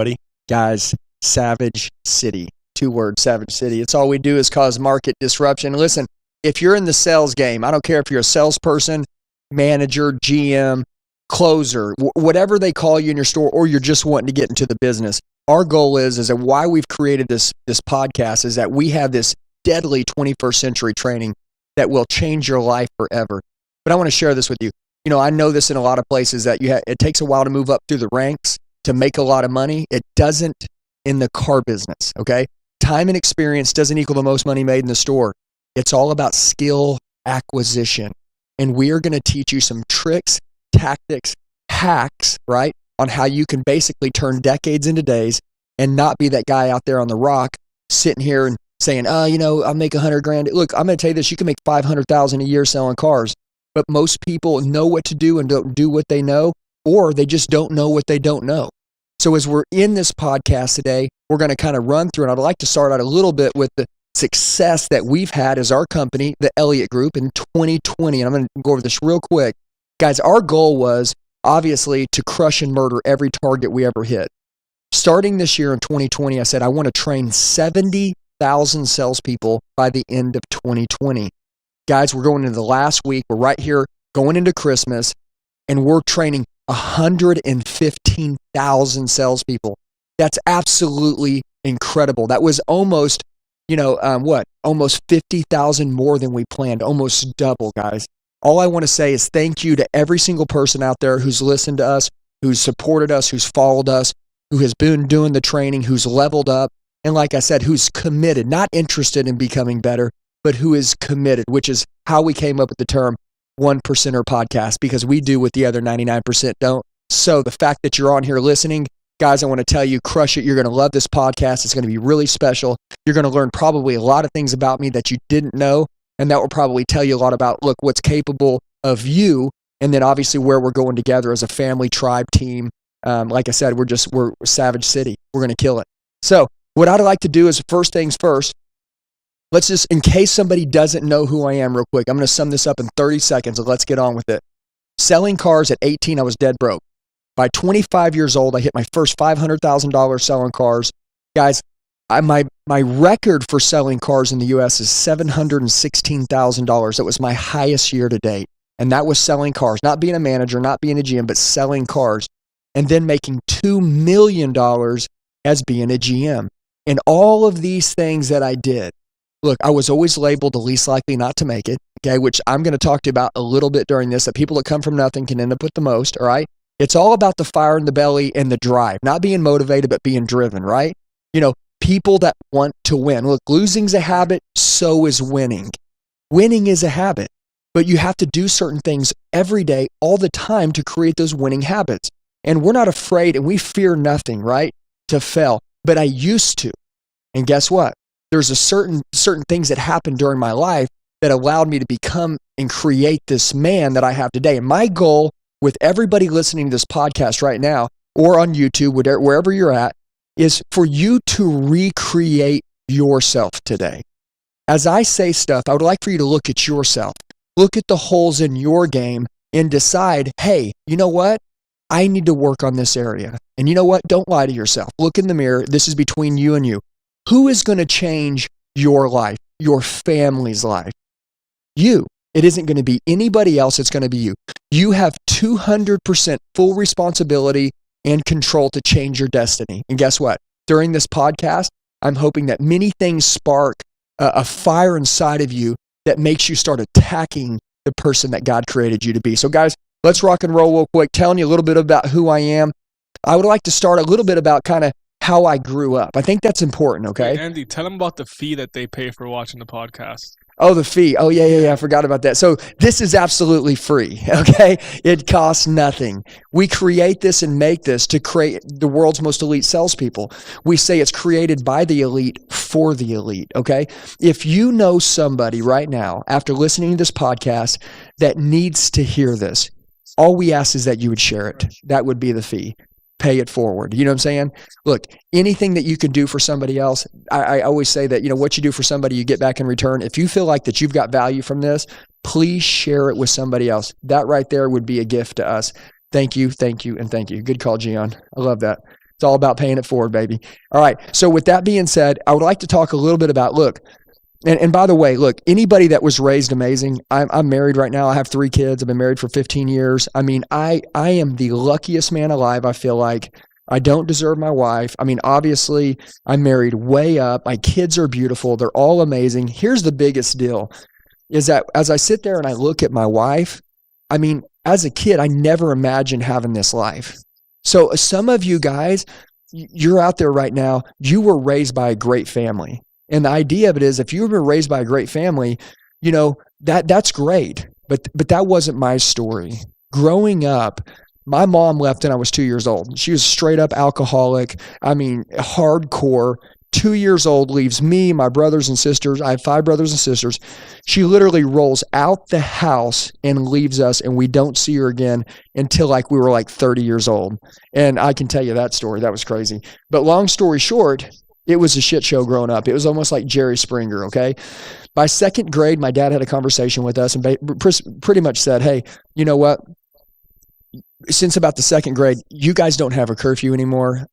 Buddy. Guys, Savage City. 2 words, Savage City. It's all we do is cause market disruption. Listen, if you're in the sales game, I don't care if you're a salesperson, manager, GM, closer, whatever they call you in your store, or you're just wanting to get into the business. Our goal is that why we've created this podcast is that we have this deadly 21st century training that will change your life forever. But I want to share this with you. You know, I know this in a lot of places that it takes a while to move up through the ranks to make a lot of money. It doesn't in the car business, okay? Time and experience doesn't equal the most money made in the store. It's all about skill acquisition. And we are going to teach you some tricks, tactics, hacks, right, on how you can basically turn decades into days and not be that guy out there on the rock sitting here and saying, oh, you know, I'll make $100,000. Look, I'm going to tell you this, you can make $500,000 a year selling cars, but most people know what to do and don't do what they know, or they just don't know what they don't know. So as we're in this podcast today, we're going to kind of run through, and I'd like to start out a little bit with the success that we've had as our company, the Elliott Group, in 2020. And I'm going to go over this real quick. Guys, our goal was obviously to crush and murder every target we ever hit. Starting this year in 2020, I said, I want to train 70,000 salespeople by the end of 2020. Guys, we're going into the last week. We're right here going into Christmas, and we're training 115,000 salespeople. That's absolutely incredible. That was almost, almost 50,000 more than we planned, almost double, guys. All I want to say is thank you to every single person out there who's listened to us, who's supported us, who's followed us, who has been doing the training, who's leveled up, and like I said, who's committed, not interested in becoming better, but who is committed, which is how we came up with the term 1%er podcast, because we do what the other 99% don't. So the fact that you're on here listening, guys, I want to tell you, crush it. You're going to love this podcast. It's going to be really special. You're going to learn probably a lot of things about me that you didn't know, and that will probably tell you a lot about, look, what's capable of you, and then obviously where we're going together as a family, tribe, team. Like I said, we're Savage City. We're going to kill it. So what I'd like to do is, first things first, let's just, in case somebody doesn't know who I am real quick, I'm going to sum this up in 30 seconds, and let's get on with it. Selling cars at 18, I was dead broke. By 25 years old, I hit my first $500,000 selling cars. Guys, my record for selling cars in the U.S. is $716,000. That was my highest year to date. And that was selling cars, not being a manager, not being a GM, but selling cars. And then making $2 million as being a GM. And all of these things that I did, look, I was always labeled the least likely not to make it, okay, which I'm going to talk to you about a little bit during this, that people that come from nothing can end up with the most, all right? It's all about the fire in the belly and the drive, not being motivated, but being driven, right? You know, people that want to win. Look, losing's a habit, so is winning. Winning is a habit, but you have to do certain things every day, all the time, to create those winning habits. And we're not afraid, and we fear nothing, right, to fail. But I used to. And guess what? There's a certain things that happened during my life that allowed me to become and create this man that I have today. And my goal with everybody listening to this podcast right now, or on YouTube, wherever you're at, is for you to recreate yourself today. As I say stuff, I would like for you to look at yourself, look at the holes in your game, and decide, hey, you know what? I need to work on this area. And you know what? Don't lie to yourself. Look in the mirror. This is between you and you. Who is going to change your life, your family's life? You. It isn't going to be anybody else. It's going to be you. You have 200% full responsibility and control to change your destiny. And guess what? During this podcast, I'm hoping that many things spark a fire inside of you that makes you start attacking the person that God created you to be. So guys, let's rock and roll real quick. Telling you a little bit about who I am. I would like to start a little bit about kind of how I grew up. I think that's important, okay? Hey, Andy, tell them about the fee that they pay for watching the podcast. Oh, the fee. Oh, yeah. I forgot about that. So this is absolutely free, okay? It costs nothing. We create this and make this to create the world's most elite salespeople. We say it's created by the elite for the elite, okay? If you know somebody right now, after listening to this podcast, that needs to hear this, all we ask is that you would share it. That would be the fee. Pay it forward. You know what I'm saying? Look, anything that you can do for somebody else, I always say that, what you do for somebody, you get back in return. If you feel like that you've got value from this, please share it with somebody else. That right there would be a gift to us. Thank you, and thank you. Good call, Gian. I love that. It's all about paying it forward, baby. All right. So with that being said, I would like to talk a little bit about, look, and by the way, look, anybody that was raised amazing, I'm married right now. I have 3 kids. I've been married for 15 years. I mean, I am the luckiest man alive, I feel like. I don't deserve my wife. I mean, obviously, I'm married way up. My kids are beautiful. They're all amazing. Here's the biggest deal is that as I sit there and I look at my wife, I mean, as a kid, I never imagined having this life. So some of you guys, you're out there right now, you were raised by a great family. And the idea of it is if you were raised by a great family, you know, that's great. But that wasn't my story. Growing up, my mom left when I was 2 years old. She was straight up alcoholic. I mean, hardcore. 2 years old, leaves me, my brothers and sisters. I have 5 brothers and sisters. She literally rolls out the house and leaves us, and we don't see her again until like we were like 30 years old. And I can tell you that story. That was crazy. But long story short, it was a shit show growing up. It was almost like Jerry Springer, okay? By 2nd grade, my dad had a conversation with us and pretty much said, hey, you know what? Since about the 2nd grade, you guys don't have a curfew anymore.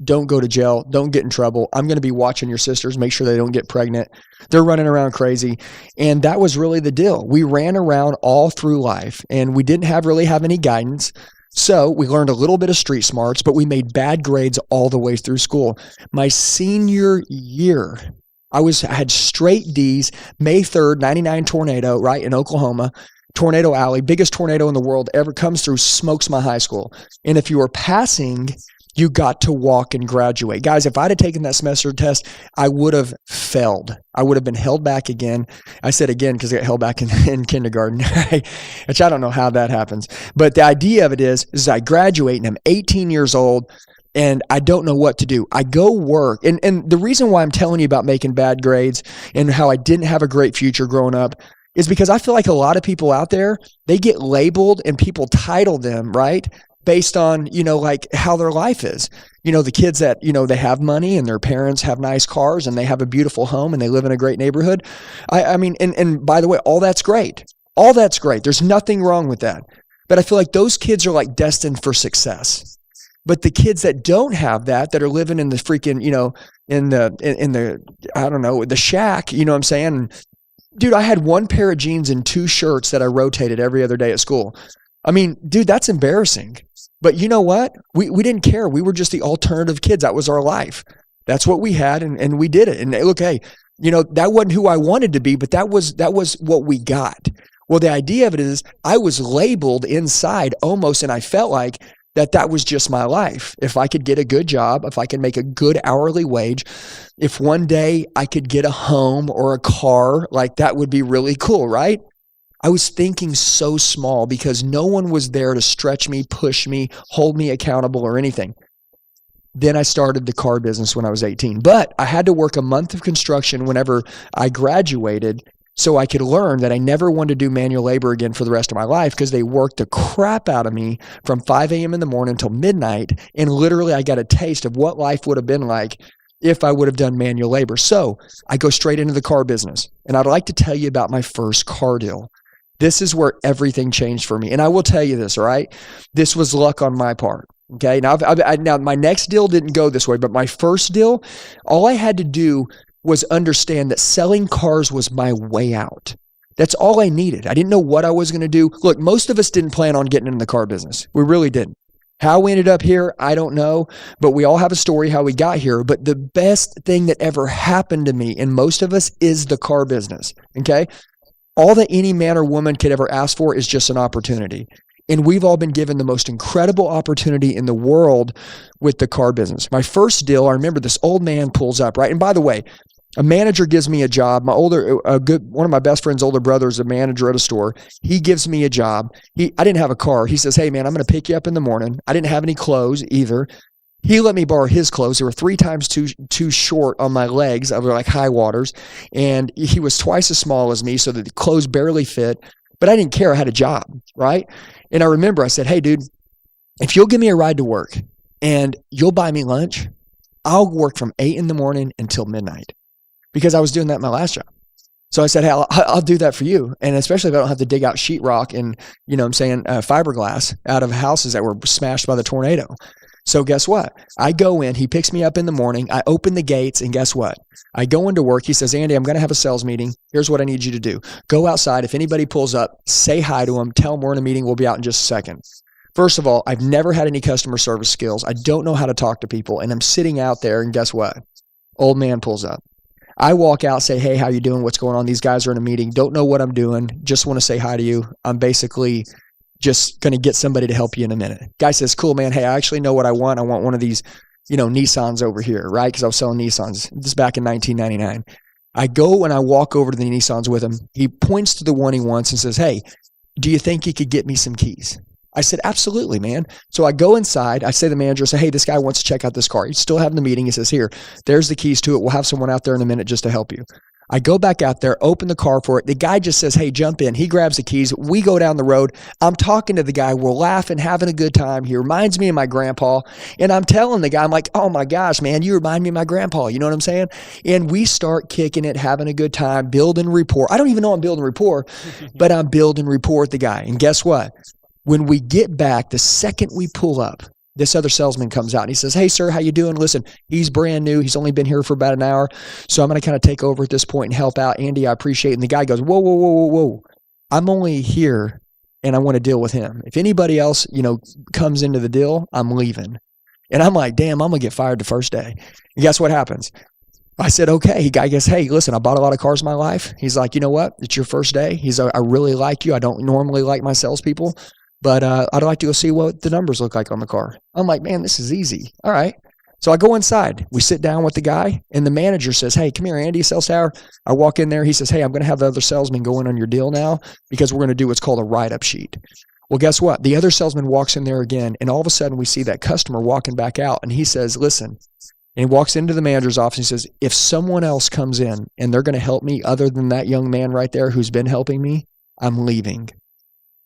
Don't go to jail. Don't get in trouble. I'm going to be watching your sisters, make sure they don't get pregnant. They're running around crazy. And that was really the deal. We ran around all through life and we didn't really have any guidance. So we learned a little bit of street smarts, but we made bad grades all the way through school. My senior year, I had straight D's, May 3rd, 99 tornado, right, in Oklahoma. Tornado Alley, biggest tornado in the world ever comes through, smokes my high school. And if you were passing, you got to walk and graduate. Guys, if I'd have taken that semester test, I would have failed. I would have been held back again. I said again because I got held back in kindergarten, which I don't know how that happens. But the idea of it is I graduate and I'm 18 years old and I don't know what to do. I go work. And the reason why I'm telling you about making bad grades and how I didn't have a great future growing up is because I feel like a lot of people out there, they get labeled and people title them, right? Based on, you know, like how their life is. You know, the kids that, you know, they have money and their parents have nice cars and they have a beautiful home and they live in a great neighborhood. I mean, and by the way, all that's great. All that's great. There's nothing wrong with that. But I feel like those kids are like destined for success. But the kids that don't have that are living in the freaking, you know, in the I don't know, the shack, you know what I'm saying? Dude, I had 1 pair of jeans and 2 shirts that I rotated every other day at school. I mean, dude, that's embarrassing. But you know what? We didn't care. We were just the alternative kids. That was our life. That's what we had, and we did it. And look, hey, you know, that wasn't who I wanted to be, but that was what we got. Well, the idea of it is I was labeled inside almost, and I felt like that was just my life. If I could get a good job, if I could make a good hourly wage, if one day I could get a home or a car, like that would be really cool, right? I was thinking so small because no one was there to stretch me, push me, hold me accountable or anything. Then I started the car business when I was 18. But I had to work a month of construction whenever I graduated so I could learn that I never wanted to do manual labor again for the rest of my life because they worked the crap out of me from 5 a.m. in the morning until midnight. And literally I got a taste of what life would have been like if I would have done manual labor. So I go straight into the car business. And I'd like to tell you about my first car deal. This is where everything changed for me. And I will tell you this, all right? This was luck on my part. Okay. Now, now my next deal didn't go this way, but my first deal, all I had to do was understand that selling cars was my way out. That's all I needed. I didn't know what I was going to do. Look, most of us didn't plan on getting in the car business. We really didn't. How we ended up here, I don't know, but we all have a story how we got here. But the best thing that ever happened to me, and most of us, is the car business. Okay. All that any man or woman could ever ask for is just an opportunity. And we've all been given the most incredible opportunity in the world with the car business. My first deal, I remember this old man pulls up, right? And by the way, a manager gives me a job. One of my best friend's older brother is a manager at a store. He gives me a job. I didn't have a car. He says, hey man, I'm going to pick you up in the morning. I didn't have any clothes either. He let me borrow his clothes. They were 3 times too short on my legs. I was like high waters. And he was twice as small as me, so that the clothes barely fit. But I didn't care. I had a job, right? And I remember I said, hey, dude, if you'll give me a ride to work and you'll buy me lunch, I'll work from 8 in the morning until midnight. Because I was doing that in my last job. So I said, hey, I'll do that for you. And especially if I don't have to dig out sheetrock and, you know what I'm saying, fiberglass out of houses that were smashed by the tornado. So guess what? I go in, he picks me up in the morning, I open the gates, and guess what? I go into work. He says, Andy, I'm going to have a sales meeting. Here's what I need you to do. Go outside. If anybody pulls up, say hi to them. Tell them we're in a meeting. We'll be out in just a second. First of all, I've never had any customer service skills. I don't know how to talk to people. And I'm sitting out there, and guess what? Old man pulls up. I walk out, say, hey, how you doing? What's going on? These guys are in a meeting. Don't know what I'm doing. Just want to say hi to you. I'm basically just going to get somebody to help you in a minute. Guy says, cool, man. Hey, I actually know what I want. I want one of these, Nissans over here, right? Because I was selling Nissans. This is back in 1999. I go and I walk over to the Nissans with him. He points to the one he wants and says, hey, do you think you could get me some keys? I said, absolutely, man. So I go inside. I say to the manager, I say, hey, this guy wants to check out this car. He's still having the meeting. He says, here, there's the keys to it. We'll have someone out there in a minute just to help you. I go back out there, open the car for it. The guy just says, hey, jump in. He grabs the keys. We go down the road. I'm talking to the guy. We're laughing, having a good time. He reminds me of my grandpa. And I'm telling the guy, I'm like, oh my gosh, man, you remind me of my grandpa. You know what I'm saying? And we start kicking it, having a good time, building rapport. I don't even know I'm building rapport, but I'm building rapport with the guy. And guess what? When we get back, the second we pull up, this other salesman comes out and he says, hey, sir, how you doing? Listen, he's brand new. He's only been here for about an hour. So I'm going to kind of take over at this point and help out. Andy, I appreciate it. And the guy goes, whoa, whoa, whoa, whoa, whoa. I'm only here and I want to deal with him. If anybody else, comes into the deal, I'm leaving. And I'm like, damn, I'm going to get fired the first day. And guess what happens? I said, okay. Guy goes, hey, listen, I bought a lot of cars in my life. He's like, you know what? It's your first day. He's like, I really like you. I don't normally like my salespeople. But I'd like to go see what the numbers look like on the car. I'm like, man, this is easy. All right. So I go inside. We sit down with the guy, and the manager says, hey, come here, Andy, sales tower. I walk in there. He says, hey, I'm going to have the other salesman go in on your deal now because we're going to do what's called a write-up sheet. Well, guess what? The other salesman walks in there again, and all of a sudden we see that customer walking back out, and he says, listen, and he walks into the manager's office and he says, if someone else comes in and they're going to help me other than that young man right there who's been helping me, I'm leaving.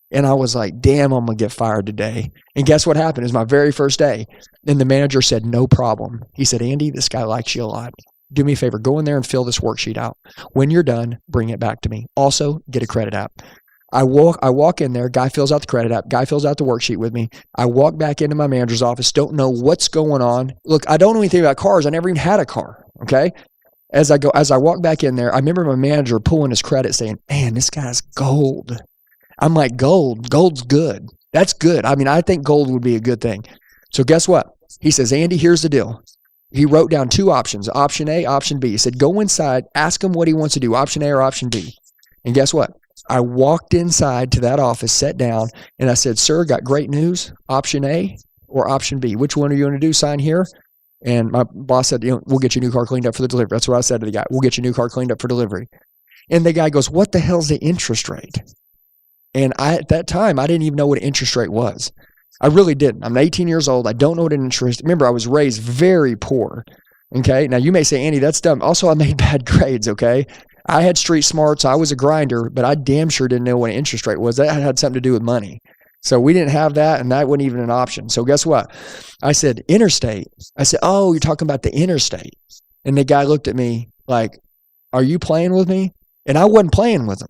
And I was like, damn, I'm going to get fired today. And guess what happened? It was my very first day. And the manager said, no problem. He said, Andy, this guy likes you a lot. Do me a favor. Go in there and fill this worksheet out. When you're done, bring it back to me. Also, get a credit app. I walk in there. Guy fills out the credit app. Guy fills out the worksheet with me. I walk back into my manager's office. Don't know what's going on. Look, I don't know anything about cars. I never even had a car. Okay. As I walk back in there, I remember my manager pulling his credit saying, man, this guy's gold. I'm like, gold's good. That's good. I mean, I think gold would be a good thing. So guess what? He says, Andy, here's the deal. He wrote down two options, option A, option B. He said, go inside, ask him what he wants to do, option A or option B. And guess what? I walked inside to that office, sat down, and I said, sir, got great news, option A or option B. Which one are you going to do? Sign here. And my boss said, we'll get your new car cleaned up for the delivery. That's what I said to the guy. We'll get your new car cleaned up for delivery. And the guy goes, what the hell's the interest rate? And at that time, I didn't even know what an interest rate was. I really didn't. I'm 18 years old. I don't know what an interest. Remember, I was raised very poor. Okay. Now you may say, Andy, that's dumb. Also, I made bad grades. Okay. I had street smarts. I was a grinder, but I damn sure didn't know what an interest rate was. That had something to do with money. So we didn't have that, and that wasn't even an option. So guess what? I said, interstate. I said, oh, you're talking about the interstate. And the guy looked at me like, are you playing with me? And I wasn't playing with him.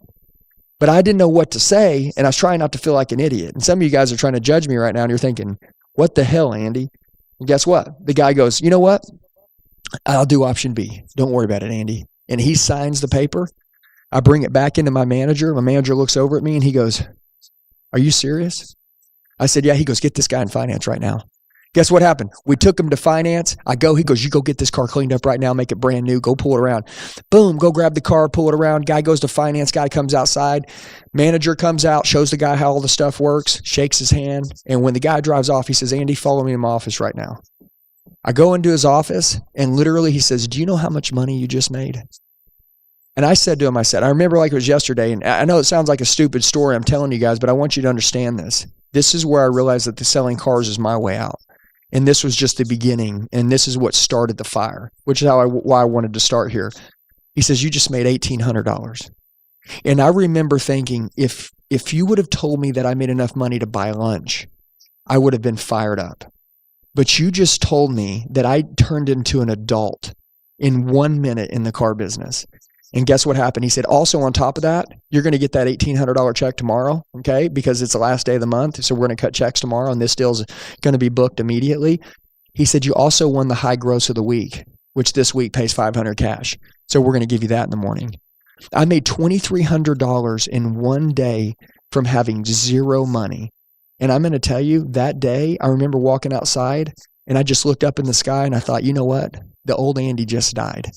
But I didn't know what to say, and I was trying not to feel like an idiot. And some of you guys are trying to judge me right now, and you're thinking, what the hell, Andy? And guess what? The guy goes, you know what? I'll do option B. Don't worry about it, Andy. And he signs the paper. I bring it back into my manager. My manager looks over at me, and he goes, are you serious? I said, yeah. He goes, get this guy in finance right now. Guess what happened? We took him to finance. He goes, you go get this car cleaned up right now, make it brand new, go pull it around. Boom, go grab the car, pull it around. Guy goes to finance, guy comes outside. Manager comes out, shows the guy how all the stuff works, shakes his hand. And when the guy drives off, he says, Andy, follow me in my office right now. I go into his office and literally he says, do you know how much money you just made? And I said to him, I remember like it was yesterday, and I know it sounds like a stupid story I'm telling you guys, but I want you to understand this. This is where I realized that the selling cars is my way out. And this was just the beginning, and this is what started the fire, which is why I wanted to start here. He says, you just made $1,800. And I remember thinking, if you would have told me that I made enough money to buy lunch, I would have been fired up. But you just told me that I turned into an adult in 1 minute in the car business. And guess what happened? He said, also on top of that, you're going to get that $1,800 check tomorrow, okay? Because it's the last day of the month. So we're going to cut checks tomorrow, and this deal's going to be booked immediately. He said, you also won the high gross of the week, which this week pays $500 cash. So we're going to give you that in the morning. I made $2,300 in one day from having zero money. And I'm going to tell you, that day, I remember walking outside, and I just looked up in the sky, and I thought, you know what? The old Andy just died.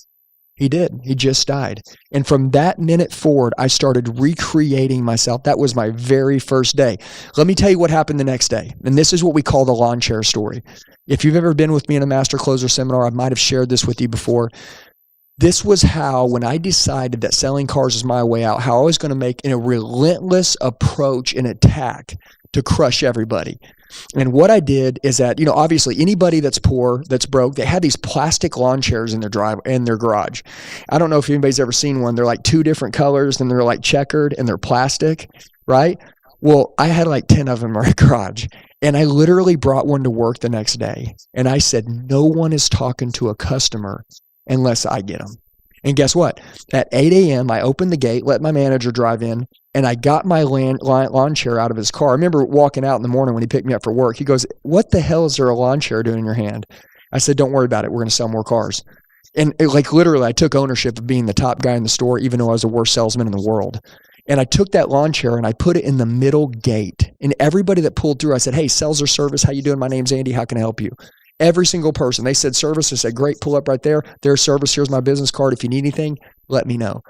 He did. He just died. And from that minute forward, I started recreating myself. That was my very first day. Let me tell you what happened the next day. And this is what we call the lawn chair story. If you've ever been with me in a Master Closer seminar, I might have shared this with you before. This was how, when I decided that selling cars is my way out, how I was going to make a relentless approach and attack to crush everybody. And what I did is that, obviously anybody that's poor, that's broke, they had these plastic lawn chairs in their garage. I don't know if anybody's ever seen one. They're like two different colors, and they're like checkered, and they're plastic, right? Well, I had like 10 of them in my garage, and I literally brought one to work the next day. And I said, no one is talking to a customer unless I get them. And guess what? At 8 a.m., I opened the gate, let my manager drive in, and I got my lawn chair out of his car. I remember walking out in the morning when he picked me up for work. He goes, what the hell is there a lawn chair doing in your hand? I said, don't worry about it. We're going to sell more cars. And literally, I took ownership of being the top guy in the store, even though I was the worst salesman in the world. And I took that lawn chair and I put it in the middle gate. And everybody that pulled through, I said, hey, sales or service, how you doing? My name's Andy. How can I help you? Every single person. They said service. I said, great, pull up right there. There's service. Here's my business card. If you need anything, let me know.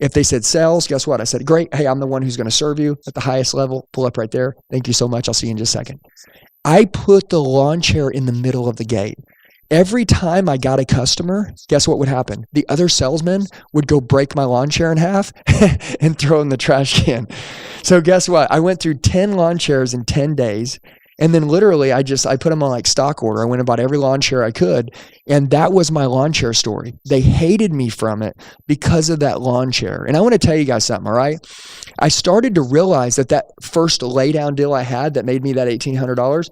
If they said sales, guess what? I said, great. Hey, I'm the one who's going to serve you at the highest level. Pull up right there. Thank you so much. I'll see you in just a second. I put the lawn chair in the middle of the gate. Every time I got a customer, guess what would happen? The other salesman would go break my lawn chair in half and throw in the trash can. So guess what? I went through 10 lawn chairs in 10 days. And then literally I put them on like stock order. I went and bought every lawn chair I could. And that was my lawn chair story. They hated me from it because of that lawn chair. And I want to tell you guys something, all right? I started to realize that first laydown deal I had that made me that $1,800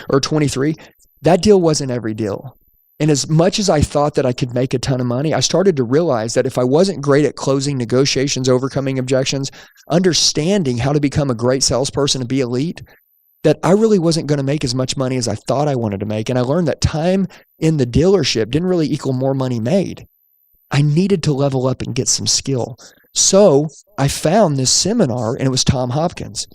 or 23, that deal wasn't every deal. And as much as I thought that I could make a ton of money, I started to realize that if I wasn't great at closing negotiations, overcoming objections, understanding how to become a great salesperson and be elite, that I really wasn't going to make as much money as I thought I wanted to make. And I learned that time in the dealership didn't really equal more money made. I needed to level up and get some skill. So I found this seminar, and it was Tom Hopkins.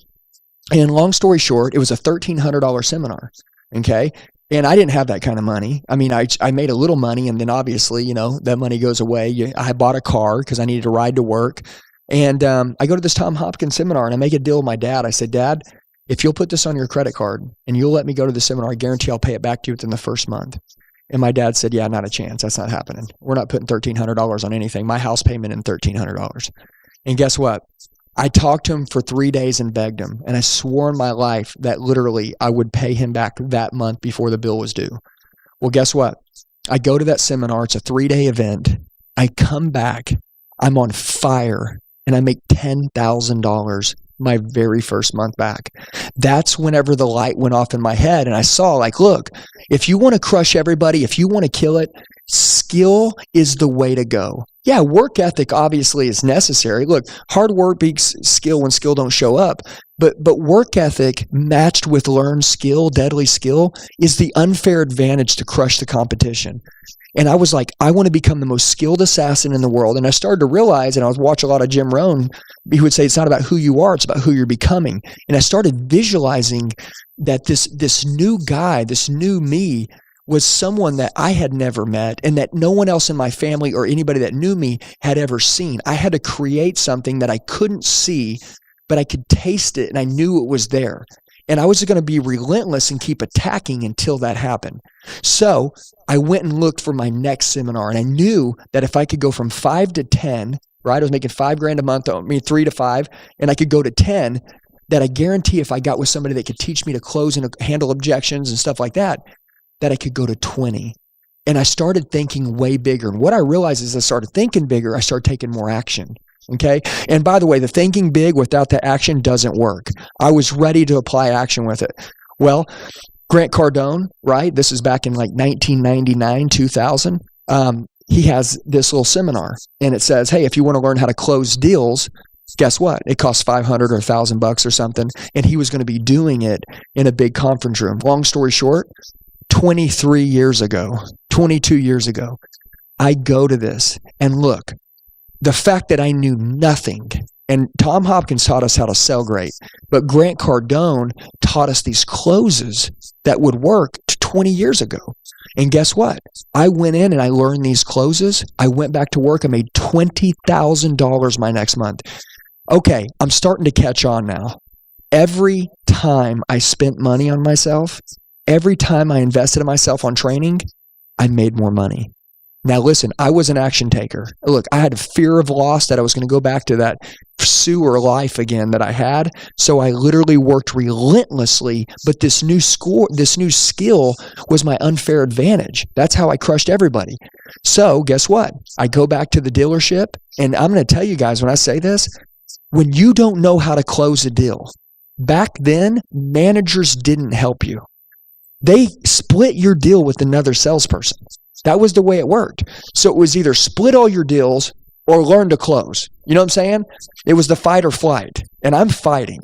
And long story short, it was a $1,300 seminar. Okay. And I didn't have that kind of money. I mean, I made a little money, and then obviously, that money goes away. I bought a car because I needed a ride to work. And I go to this Tom Hopkins seminar, and I make a deal with my dad. I said, Dad, if you'll put this on your credit card and you'll let me go to the seminar, I guarantee I'll pay it back to you within the first month. And my dad said, yeah, not a chance. That's not happening. We're not putting $1,300 on anything. My house payment in $1,300. And guess what? I talked to him for 3 days and begged him. And I swore in my life that literally I would pay him back that month before the bill was due. Well, guess what? I go to that seminar. It's a 3-day event. I come back. I'm on fire. And I make $10,000 my very first month back. That's whenever the light went off in my head, and I saw, look, if you want to crush everybody, if you want to kill it, skill is the way to go. Yeah, work ethic obviously is necessary. Look, hard work beats skill when skill don't show up. But work ethic matched with learned skill, deadly skill, is the unfair advantage to crush the competition. And I was like, I want to become the most skilled assassin in the world. And I started to realize, and I was watching a lot of Jim Rohn, he would say, it's not about who you are, it's about who you're becoming. And I started visualizing that this new guy, this new me, was someone that I had never met and that no one else in my family or anybody that knew me had ever seen. I had to create something that I couldn't see, but I could taste it, and I knew it was there. And I was going to be relentless and keep attacking until that happened. So I went and looked for my next seminar, and I knew that if I could go from 5 to 10, right? I was making $5,000 a month, 3 to 5, and I could go to 10, that I guarantee if I got with somebody that could teach me to close and handle objections and stuff like that I could go to 20. And I started thinking way bigger. And what I realized is I started thinking bigger, I started taking more action. Okay. And by the way, the thinking big without the action doesn't work. I was ready to apply action with it. Well, Grant Cardone, right? This is back in 1999, 2000. he has this little seminar, and it says, hey, if you want to learn how to close deals, guess what? It costs $500 or $1,000 or something. And he was going to be doing it in a big conference room. Long story short, 22 years ago, I go to this, and look, the fact that I knew nothing, and Tom Hopkins taught us how to sell great, but Grant Cardone taught us these closes that would work 20 years ago. And guess what? I went in and I learned these closes. I went back to work. I made $20,000 my next month. Okay, I'm starting to catch on now. Every time I spent money on myself, every time I invested in myself on training, I made more money. Now listen, I was an action taker. Look, I had a fear of loss that I was going to go back to that sewer life again that I had. So I literally worked relentlessly, but this new skill was my unfair advantage. That's how I crushed everybody. So guess what? I go back to the dealership, and I'm going to tell you guys when I say this, when you don't know how to close a deal, back then, managers didn't help you. They split your deal with another salesperson. That was the way it worked. So it was either split all your deals or learn to close. You know what I'm saying? It was the fight or flight, and I'm fighting.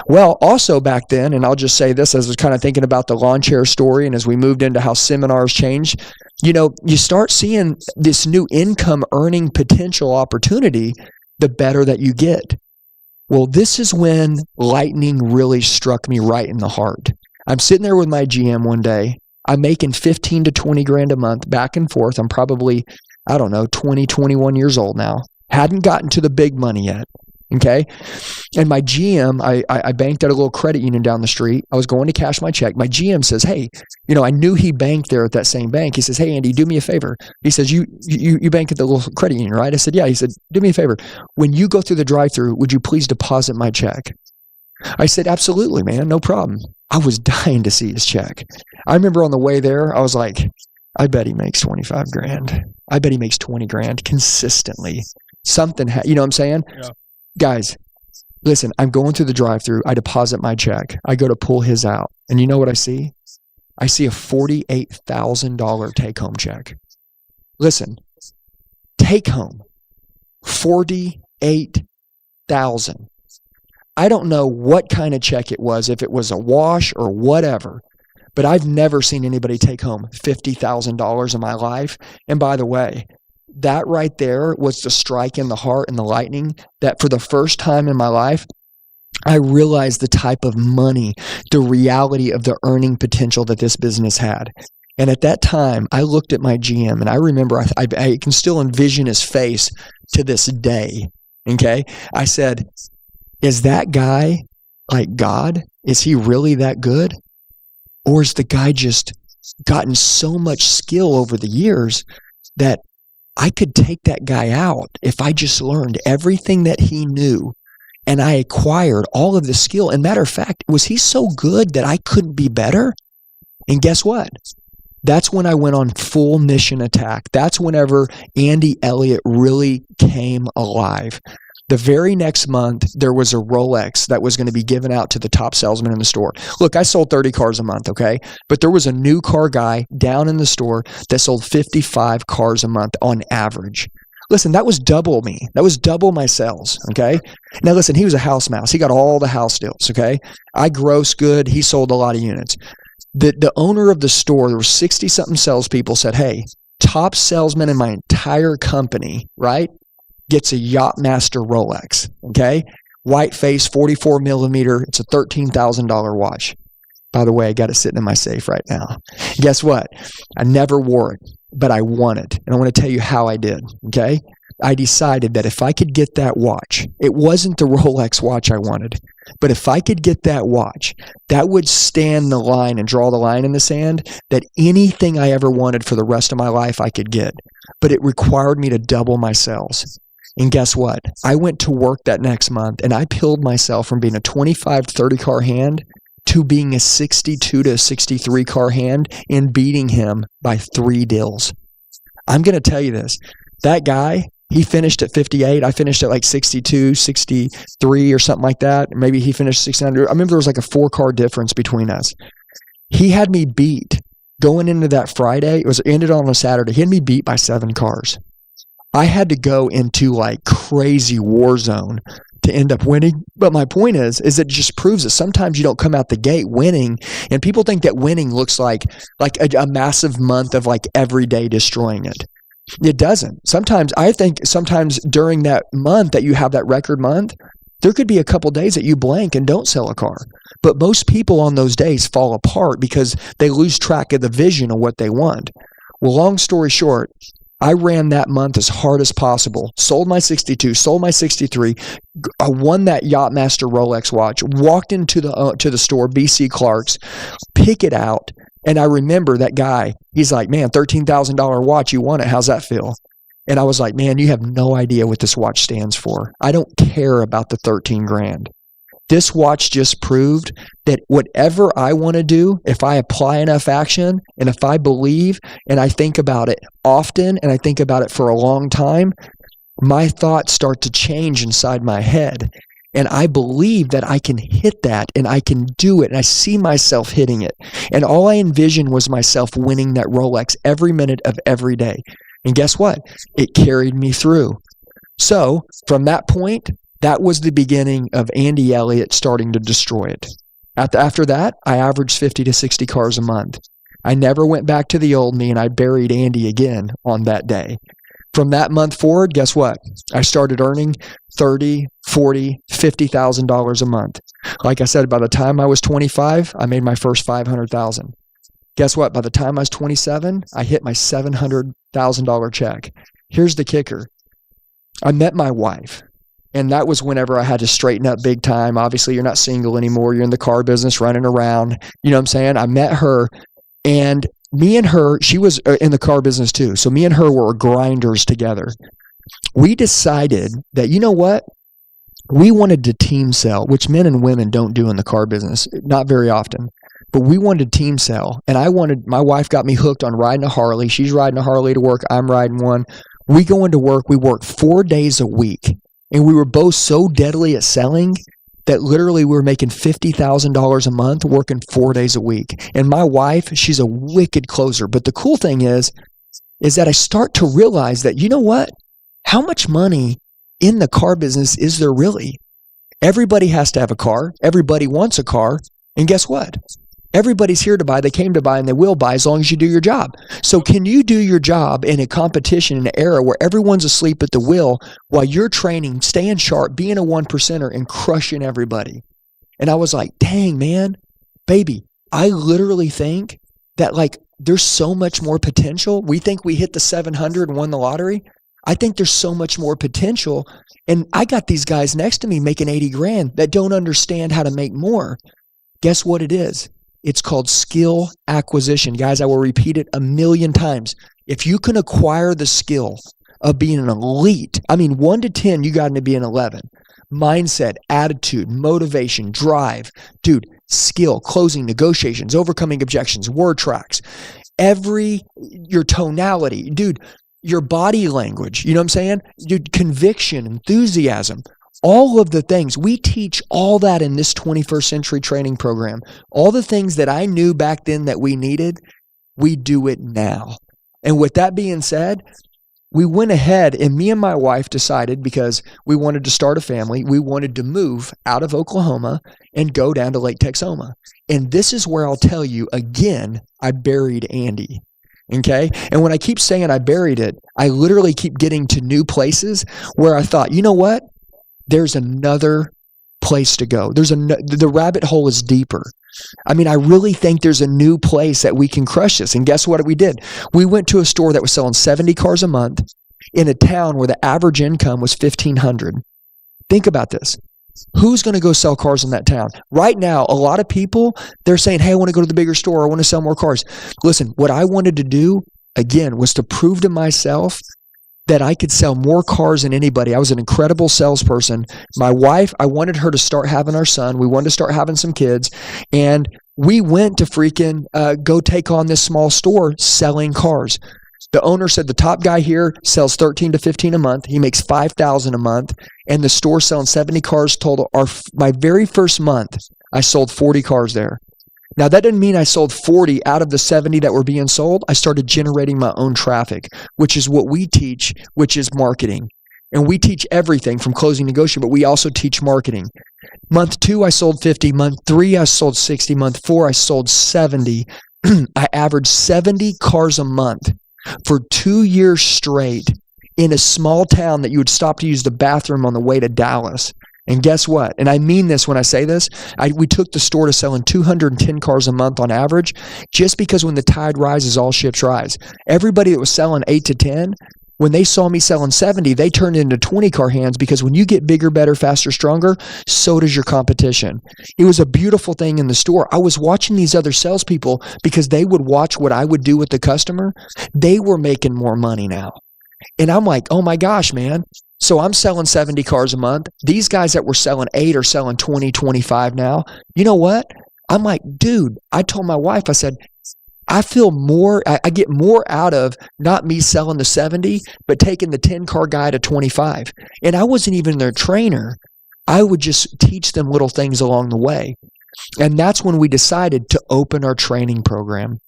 Well, also back then, and I'll just say this as I was kind of thinking about the lawn chair story, and as we moved into how seminars changed, you start seeing this new income earning potential opportunity the better that you get. Well, this is when lightning really struck me right in the heart. I'm sitting there with my GM one day. I'm making 15 to 20 grand a month back and forth. I'm probably, 20, 21 years old now. Hadn't gotten to the big money yet. Okay. And my GM, I banked at a little credit union down the street. I was going to cash my check. My GM says, hey, I knew he banked there at that same bank. He says, hey, Andy, do me a favor. He says, you bank at the little credit union, right? I said, yeah. He said, do me a favor. When you go through the drive-through, would you please deposit my check? I said, absolutely, man. No problem. I was dying to see his check. I remember on the way there, I was like, I bet he makes 25 grand. I bet he makes 20 grand consistently. Something, you know what I'm saying? Yeah. Guys, listen, I'm going through the drive-through. I deposit my check. I go to pull his out. And you know what I see? I see a $48,000 take-home check. Listen, take home, $48,000. I don't know what kind of check it was, if it was a wash or whatever, but I've never seen anybody take home $50,000 in my life. And by the way, that right there was the strike in the heart and the lightning that for the first time in my life, I realized the type of money, the reality of the earning potential that this business had. And at that time, I looked at my GM, and I remember, I can still envision his face to this day. Okay. I said, is that guy like God? Is he really that good? Or has the guy just gotten so much skill over the years that I could take that guy out if I just learned everything that he knew and I acquired all of the skill? And matter of fact, was he so good that I couldn't be better? And guess what? That's when I went on full mission attack. That's whenever Andy Elliott really came alive. The very next month, there was a Rolex that was going to be given out to the top salesman in the store. Look, I sold 30 cars a month, okay? But there was a new car guy down in the store that sold 55 cars a month on average. Listen, that was double me. That was double my sales, okay? Now listen, he was a house mouse. He got all the house deals, okay? I grossed good. He sold a lot of units. The owner of the store, there were 60-something salespeople, said, hey, top salesman in my entire company, right, gets a Yachtmaster Rolex, okay? White face, 44 millimeter. It's a $13,000 watch. By the way, I got it sitting in my safe right now. Guess what? I never wore it, but I won it. And I want to tell you how I did, okay? I decided that if I could get that watch, it wasn't the Rolex watch I wanted, but if I could get that watch, that would stand the line and draw the line in the sand that anything I ever wanted for the rest of my life I could get. But it required me to double my sales. And guess what? I went to work that next month and I peeled myself from being a 25 to 30 car hand to being a 62 to 63 car hand and beating him by 3 deals. I'm going to tell you this. That guy, he finished at 58. I finished at like 62, 63 or something like that. Maybe he finished 600. I remember there was like a 4-car difference between us. He had me beat going into that Friday, it ended on a Saturday. He had me beat by 7 cars. I had to go into like crazy war zone to end up winning. But my point is it just proves that sometimes you don't come out the gate winning, and people think that winning looks like a massive month of like every day destroying it. It doesn't. I think sometimes during that month that you have that record month, there could be a couple days that you blank and don't sell a car. But most people on those days fall apart because they lose track of the vision of what they want. Well, long story short, I ran that month as hard as possible, sold my 62, sold my 63, I won that Yachtmaster Rolex watch, walked into the store, BC Clark's, pick it out, and I remember that guy, he's like, man, $13,000 watch, you won it, how's that feel? And I was like, man, you have no idea what this watch stands for. I don't care about the 13 grand. This watch just proved that whatever I want to do, if I apply enough action and if I believe and I think about it often and I think about it for a long time, my thoughts start to change inside my head. And I believe that I can hit that and I can do it. And I see myself hitting it. And all I envisioned was myself winning that Rolex every minute of every day. And guess what? It carried me through. So from that point, that was the beginning of Andy Elliott starting to destroy it. After that, I averaged 50 to 60 cars a month. I never went back to the old me, and I buried Andy again on that day. From that month forward, guess what? I started earning $30,000, $40,000, $50,000 a month. Like I said, by the time I was 25, I made my first $500,000. Guess what? By the time I was 27, I hit my $700,000 check. Here's the kicker. I met my wife. And that was whenever I had to straighten up big time. Obviously, you're not single anymore. You're in the car business running around. You know what I'm saying? I met her, and me and her, she was in the car business too. So me and her were grinders together. We decided that, you know what? We wanted to team sell, which men and women don't do in the car business, not very often. But we wanted to team sell. And my wife got me hooked on riding a Harley. She's riding a Harley to work. I'm riding one. We go into work. We work 4 days a week. And we were both so deadly at selling that literally we were making $50,000 a month working 4 days a week. And my wife, she's a wicked closer. But the cool thing is that I start to realize that, you know what? How much money in the car business is there really? Everybody has to have a car. Everybody wants a car. And guess what? Everybody's here to buy. They came to buy and they will buy as long as you do your job. So can you do your job in a competition, in an era where everyone's asleep at the wheel while you're training, staying sharp, being a 1%er and crushing everybody? And I was like, dang, man, baby, I literally think that like there's so much more potential. We think we hit the 700 and won the lottery. I think there's so much more potential. And I got these guys next to me making 80 grand that don't understand how to make more. Guess what it is? It's called skill acquisition. Guys, I will repeat it 1,000,000 times. If you can acquire the skill of being an elite, 1 to 10, you got to be an 11. Mindset, attitude, motivation, drive. Dude, skill, closing, negotiations, overcoming objections, word tracks. Your tonality. Dude, your body language. You know what I'm saying? Dude, conviction, enthusiasm. All of the things, we teach all that in this 21st century training program. All the things that I knew back then that we needed, we do it now. And with that being said, we went ahead and me and my wife decided, because we wanted to start a family, we wanted to move out of Oklahoma and go down to Lake Texoma. And this is where I'll tell you again, I buried Andy. Okay. And when I keep saying I buried it, I literally keep getting to new places where I thought, you know what? There's another place to go. The rabbit hole is deeper. I really think there's a new place that we can crush this. And guess what we did? We went to a store that was selling 70 cars a month in a town where the average income was $1,500. Think about this. Who's going to go sell cars in that town? Right now, a lot of people, they're saying, hey, I want to go to the bigger store. I want to sell more cars. Listen, what I wanted to do, again, was to prove to myself that I could sell more cars than anybody. I was an incredible salesperson. My wife, I wanted her to start having our son. We wanted to start having some kids. And we went to freaking go take on this small store selling cars. The owner said the top guy here sells 13 to 15 a month. He makes 5,000 a month. And the store selling 70 cars total. My very first month, I sold 40 cars there. Now, that didn't mean I sold 40 out of the 70 that were being sold. I started generating my own traffic, which is what we teach, which is marketing. And we teach everything from closing negotiation, but we also teach marketing. Month 2, I sold 50. Month 3, I sold 60. Month 4, I sold 70. I averaged 70 cars a month for 2 years straight in a small town that you would stop to use the bathroom on the way to Dallas. And guess what? And I mean this when I say this. We took the store to selling 210 cars a month on average, just because when the tide rises, all ships rise. Everybody that was selling 8 to 10, when they saw me selling 70, they turned into 20 car hands, because when you get bigger, better, faster, stronger, so does your competition. It was a beautiful thing in the store. I was watching these other salespeople because they would watch what I would do with the customer. They were making more money now. And I'm like, oh my gosh, man. So I'm selling 70 cars a month. These guys that were selling 8 are selling 20, 25 now. You know what? I'm like, dude, I told my wife, I said, I feel more, I get more out of not me selling the 70, but taking the 10 car guy to 25. And I wasn't even their trainer. I would just teach them little things along the way. And that's when we decided to open our training program.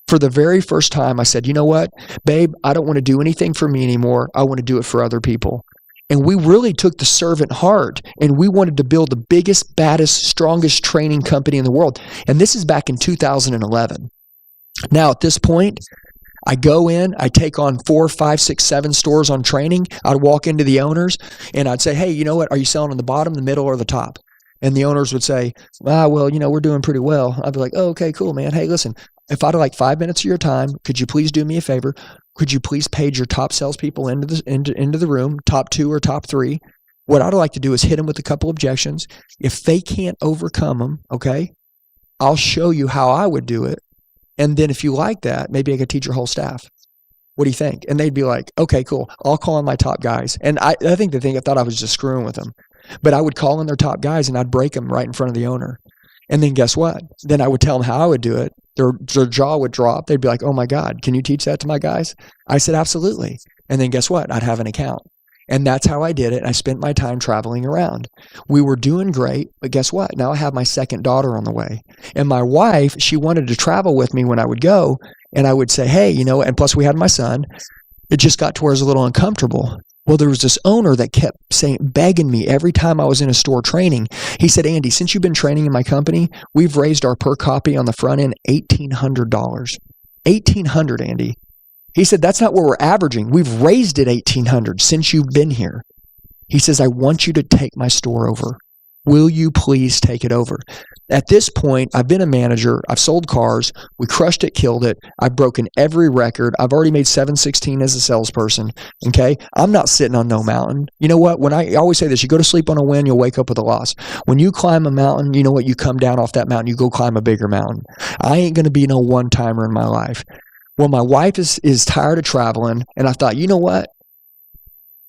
For the very first time, I said, you know what, babe, I don't want to do anything for me anymore. I want to do it for other people. And we really took the servant heart, and we wanted to build the biggest, baddest, strongest training company in the world. And this is back in 2011. Now, at this point, I go in, I take on 4, 5, 6, 7 stores on training. I'd walk into the owners and I'd say, hey, you know what? Are you selling on the bottom, the middle, or the top? And the owners would say, well, you know, we're doing pretty well. I'd be like, oh, okay, cool, man. Hey, listen, if I'd like 5 minutes of your time, could you please do me a favor? Could you please page your top salespeople into the room, top 2 or top 3? What I'd like to do is hit them with a couple objections. If they can't overcome them, okay, I'll show you how I would do it. And then if you like that, maybe I could teach your whole staff. What do you think? And they'd be like, okay, cool. I'll call in my top guys. And I think I thought I was just screwing with them. But I would call in their top guys and I'd break them right in front of the owner. And then guess what? Then I would tell them how I would do it. Their jaw would drop. They'd be like, oh my God, can you teach that to my guys? I said, absolutely. And then guess what? I'd have an account. And that's how I did it. I spent my time traveling around. We were doing great, but guess what? Now I have my second daughter on the way. And my wife, she wanted to travel with me when I would go. And I would say, hey, you know, and plus we had my son. It just got to where I was a little uncomfortable. Well, there was this owner that kept begging me every time I was in a store training. He said, Andy, since you've been training in my company, we've raised our per copy on the front end $1,800. $1,800, Andy. He said, that's not what we're averaging. We've raised it $1,800 since you've been here. He says, I want you to take my store over. Will you please take it over? At this point, I've been a manager. I've sold cars. We crushed it, killed it. I've broken every record. I've already made 716 as a salesperson. Okay. I'm not sitting on no mountain. You know what? When I always say this, you go to sleep on a win, you'll wake up with a loss. When you climb a mountain, you know what? You come down off that mountain, you go climb a bigger mountain. I ain't going to be no one-timer in my life. Well, my wife is tired of traveling. And I thought, you know what?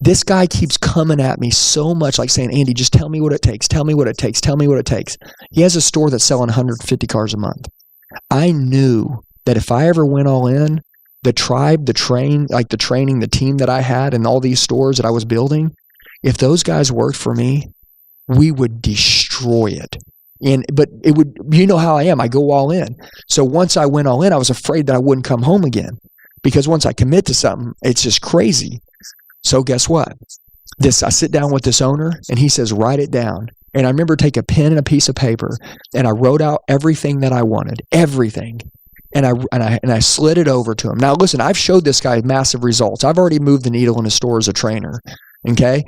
This guy keeps coming at me so much, like saying, Andy, just tell me what it takes. Tell me what it takes. Tell me what it takes. He has a store that's selling 150 cars a month. I knew that if I ever went all in, the tribe, the training, the team that I had and all these stores that I was building, if those guys worked for me, we would destroy it. But it would, you know how I am. I go all in. So once I went all in, I was afraid that I wouldn't come home again, because once I commit to something, it's just crazy. So guess what? I sit down with this owner and he says, write it down. And I remember take a pen and a piece of paper and I wrote out everything that I wanted, everything. And I slid it over to him. Now listen, I've showed this guy massive results. I've already moved the needle in a store as a trainer. Okay.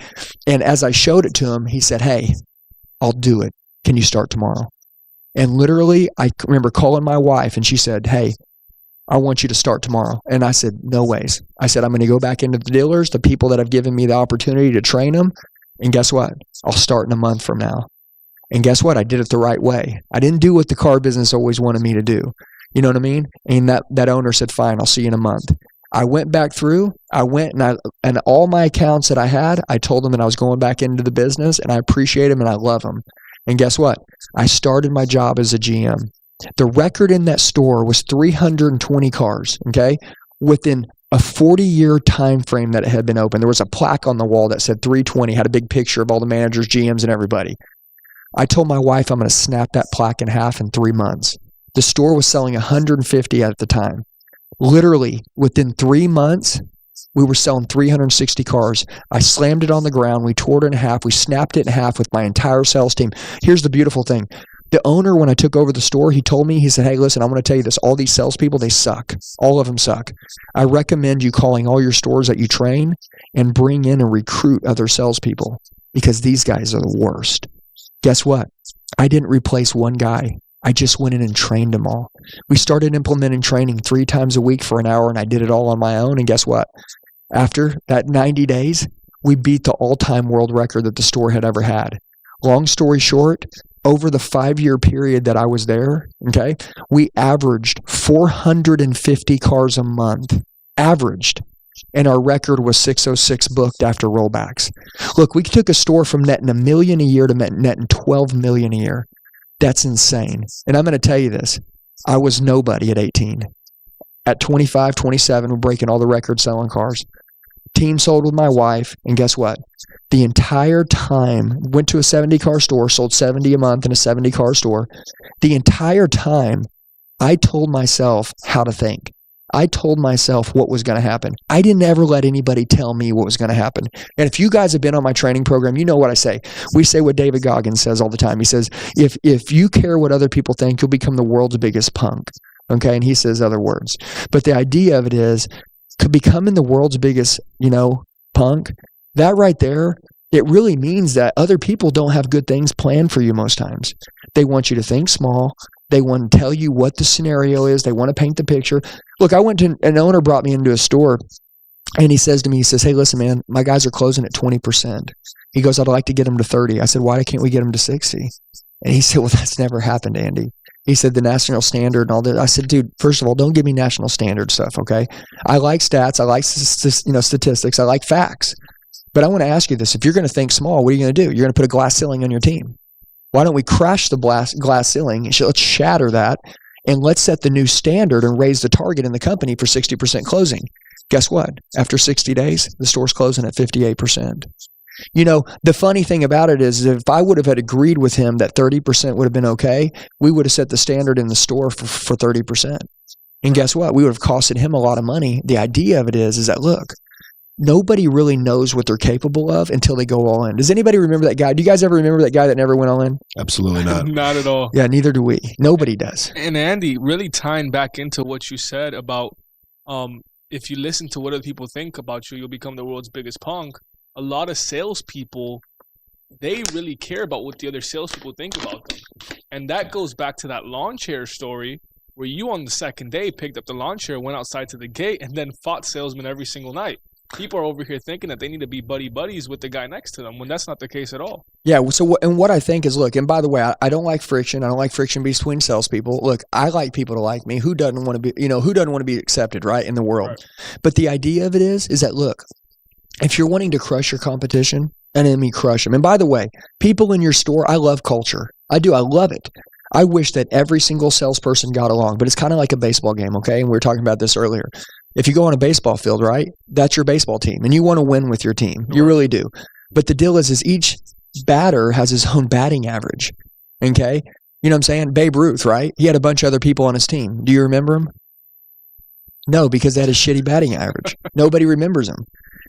And as I showed it to him, he said, hey, I'll do it. Can you start tomorrow? And literally, I remember calling my wife and she said, hey, I want you to start tomorrow. And I said, no ways. I said, I'm going to go back into the dealers, the people that have given me the opportunity to train them. And guess what? I'll start in a month from now. And guess what? I did it the right way. I didn't do what the car business always wanted me to do. You know what I mean? And that owner said, fine, I'll see you in a month. I went back through, and all my accounts that I had, I told them that I was going back into the business, and I appreciate them and I love them. And guess what? I started my job as a GM. The record in that store was 320 cars, okay? Within a 40-year time frame that it had been open. There was a plaque on the wall that said 320, had a big picture of all the managers, GMs, and everybody. I told my wife I'm going to snap that plaque in half in 3 months. The store was selling 150 at the time. Literally, within 3 months, we were selling 360 cars. I slammed it on the ground. We tore it in half. We snapped it in half with my entire sales team. Here's the beautiful thing. The owner, when I took over the store, he told me, he said, hey, listen, I'm going to tell you this. All these salespeople, they suck. All of them suck. I recommend you calling all your stores that you train and bring in and recruit other salespeople because these guys are the worst. Guess what? I didn't replace one guy. I just went in and trained them all. We started implementing training 3 times a week for an hour, and I did it all on my own. And guess what? After that 90 days, we beat the all-time world record that the store had ever had. Long story short, over the 5-year period that I was there, okay, we averaged 450 cars a month. Averaged. And our record was 606 booked after rollbacks. Look, we took a store from netting $1 million a year to netting $12 million a year. That's insane. And I'm going to tell you this. I was nobody at 18. At 25, 27, we're breaking all the records selling cars. Team sold with my wife. And guess what? The entire time, went to a 70-car store, sold 70 a month in a 70-car store. The entire time, I told myself how to think. I told myself what was going to happen. I didn't ever let anybody tell me what was going to happen. And if you guys have been on my training program, you know what I say. We say what David Goggins says all the time. He says, if you care what other people think, you'll become the world's biggest punk. Okay? And he says other words. But the idea of it is, becoming the world's biggest, punk, that right there, it really means that other people don't have good things planned for you most times. They want you to think small. They want to tell you what the scenario is. They want to paint the picture. Look, an owner brought me into a store and he says to me, he says, hey, listen, man, my guys are closing at 20%. He goes, I'd like to get them to 30. I said, why can't we get them to 60? And he said, well, that's never happened, Andy. He said, the national standard and all that. I said, dude, first of all, don't give me national standard stuff, okay? I like stats. I like statistics. I like facts. But I want to ask you this. If you're going to think small, what are you going to do? You're going to put a glass ceiling on your team. Why don't we crash the glass ceiling? Let's shatter that, and let's set the new standard and raise the target in the company for 60% closing. Guess what? After 60 days, the store's closing at 58%. The funny thing about it is if I would have had agreed with him that 30% would have been okay, we would have set the standard in the store for 30%. And guess what? We would have costed him a lot of money. The idea of it is that, look, nobody really knows what they're capable of until they go all in. Does anybody remember that guy? Do you guys ever remember that guy that never went all in? Absolutely not. Not at all. Yeah, neither do we. Nobody does. And Andy, really tying back into what you said about if you listen to what other people think about you, you'll become the world's biggest punk. A lot of salespeople, they really care about what the other salespeople think about them. And that goes back to that lawn chair story where you on the second day picked up the lawn chair, went outside to the gate, and then fought salesmen every single night. People are over here thinking that they need to be buddies with the guy next to them when that's not the case at all. Yeah. So what I think is, look, and by the way, I don't like friction. I don't like friction between salespeople. Look, I like people to like me. Who doesn't want to be, who doesn't want to be accepted, right, in the world? Right. But the idea of it is that, look, if you're wanting to crush your competition, and then crush them. And by the way, people in your store, I love culture. I do. I love it. I wish that every single salesperson got along, but it's kind of like a baseball game, okay? And we were talking about this earlier. If you go on a baseball field, right, that's your baseball team, and you want to win with your team. You really do. But the deal is each batter has his own batting average, okay? You know what I'm saying? Babe Ruth, right? He had a bunch of other people on his team. Do you remember him? No, because they had a shitty batting average. Nobody remembers him.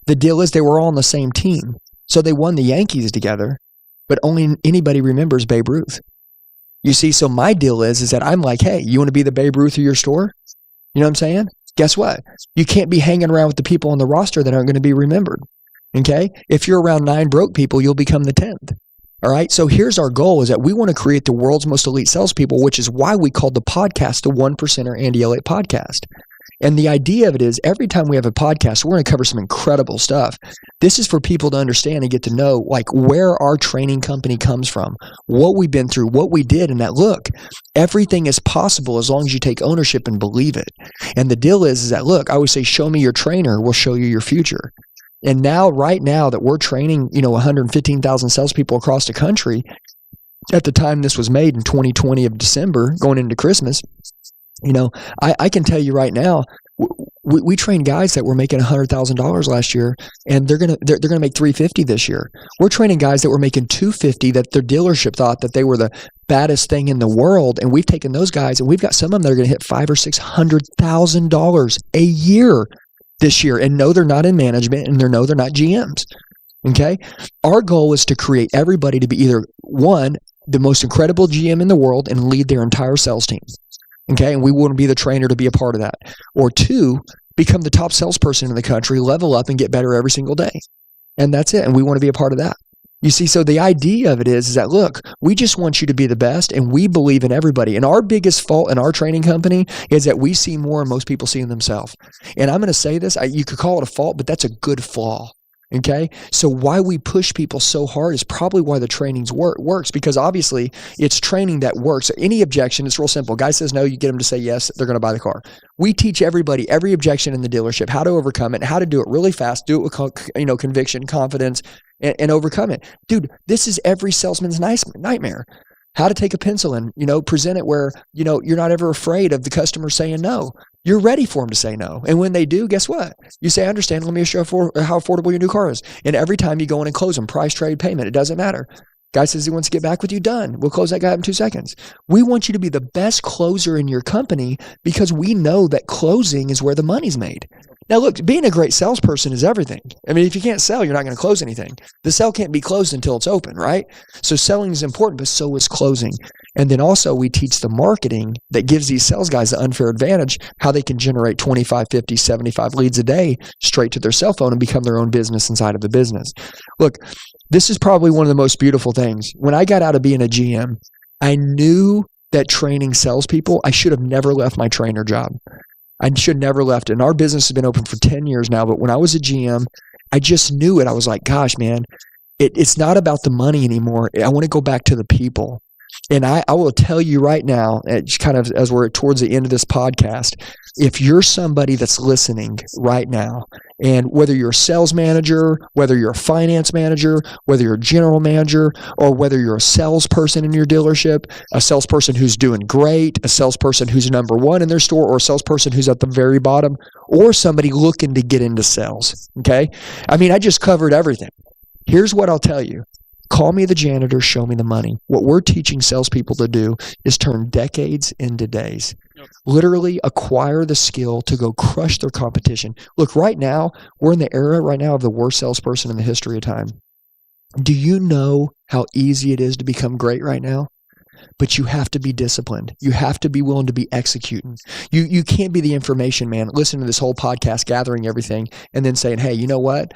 The deal is they were all on the same team. So they won the Yankees together, but only anybody remembers Babe Ruth. You see, so my deal is that I'm like, hey, you want to be the Babe Ruth of your store? You know what I'm saying? Guess what? You can't be hanging around with the people on the roster that aren't going to be remembered. Okay? If you're around 9 broke people, you'll become the 10th. All right? So here's our goal is that we want to create the world's most elite salespeople, which is why we called the podcast the 1%er Andy Elliott podcast. And the idea of it is every time we have a podcast, we're going to cover some incredible stuff. This is for people to understand and get to know like where our training company comes from, what we've been through, what we did, and that look, everything is possible as long as you take ownership and believe it. And the deal is that, look, I always say, show me your trainer, we'll show you your future. And now, right now that we're training, 115,000 salespeople across the country, at the time this was made in 2020 of December, going into Christmas, I can tell you right now, we trained guys that were making $100,000 last year, and they're gonna make $350 this year. We're training guys that were making $250 that their dealership thought that they were the baddest thing in the world, and we've taken those guys, and we've got some of them that are going to hit $500,000 or $600,000 a year this year, and no, they're not in management, and no, they're not GMs. Okay, our goal is to create everybody to be either one, the most incredible GM in the world and lead their entire sales team. Okay, and we want to be the trainer to be a part of that. Or two, become the top salesperson in the country, level up and get better every single day. And that's it. And we want to be a part of that. You see, so the idea of it is that, look, we just want you to be the best, and we believe in everybody. And our biggest fault in our training company is that we see more than most people see in themselves. And I'm going to say this, you could call it a fault, but that's a good flaw. Okay, so why we push people so hard is probably why the trainings works, because obviously it's training that works. Any objection, it's real simple. Guy says no, you get them to say yes, they're going to buy the car. We teach everybody every objection in the dealership, how to overcome it, how to do it really fast, do it with conviction, confidence, and overcome it. Dude, this is every salesman's nightmare. How to take a pencil and, present it where, you're not ever afraid of the customer saying no. You're ready for them to say no. And when they do, guess what? You say, I understand. Let me show you how affordable your new car is. And every time you go in and close them, price, trade, payment, it doesn't matter. Guy says he wants to get back with you, done. We'll close that guy up in 2 seconds. We want you to be the best closer in your company because we know that closing is where the money's made. Now, look, being a great salesperson is everything. I mean, if you can't sell, you're not going to close anything. The sale can't be closed until it's open, right? So selling is important, but so is closing. And then also we teach the marketing that gives these sales guys the unfair advantage, how they can generate 25, 50, 75 leads a day straight to their cell phone and become their own business inside of the business. Look, this is probably one of the most beautiful things. When I got out of being a GM, I knew that training salespeople, I should have never left my trainer job. I should never left it. And our business has been open for 10 years now. But when I was a GM, I just knew it. I was like, gosh, man, it's not about the money anymore. I want to go back to the people. And I will tell you right now, it's kind of as we're towards the end of this podcast, if you're somebody that's listening right now, and whether you're a sales manager, whether you're a finance manager, whether you're a general manager, or whether you're a salesperson in your dealership, a salesperson who's doing great, a salesperson who's number one in their store, or a salesperson who's at the very bottom, or somebody looking to get into sales, okay? I mean, I just covered everything. Here's what I'll tell you. Call me the janitor, show me the money. What we're teaching salespeople to do is turn decades into days. Yep. Literally acquire the skill to go crush their competition. Look, right now, we're in the era right now of the worst salesperson in the history of time. Do you know how easy it is to become great right now? But you have to be disciplined. You have to be willing to be executing. You can't be the information man, listening to this whole podcast, gathering everything, and then saying, hey, you know what?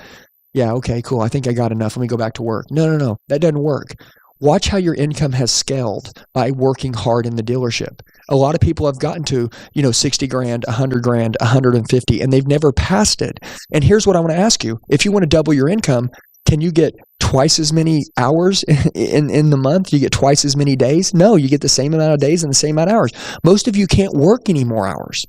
Yeah, okay, cool. I think I got enough. Let me go back to work. No. That doesn't work. Watch how your income has scaled by working hard in the dealership. A lot of people have gotten to, 60 grand, 100 grand, 150, and they've never passed it. And here's what I want to ask you. If you want to double your income, can you get twice as many hours in the month? You get twice as many days? No, you get the same amount of days and the same amount of hours. Most of you can't work any more hours.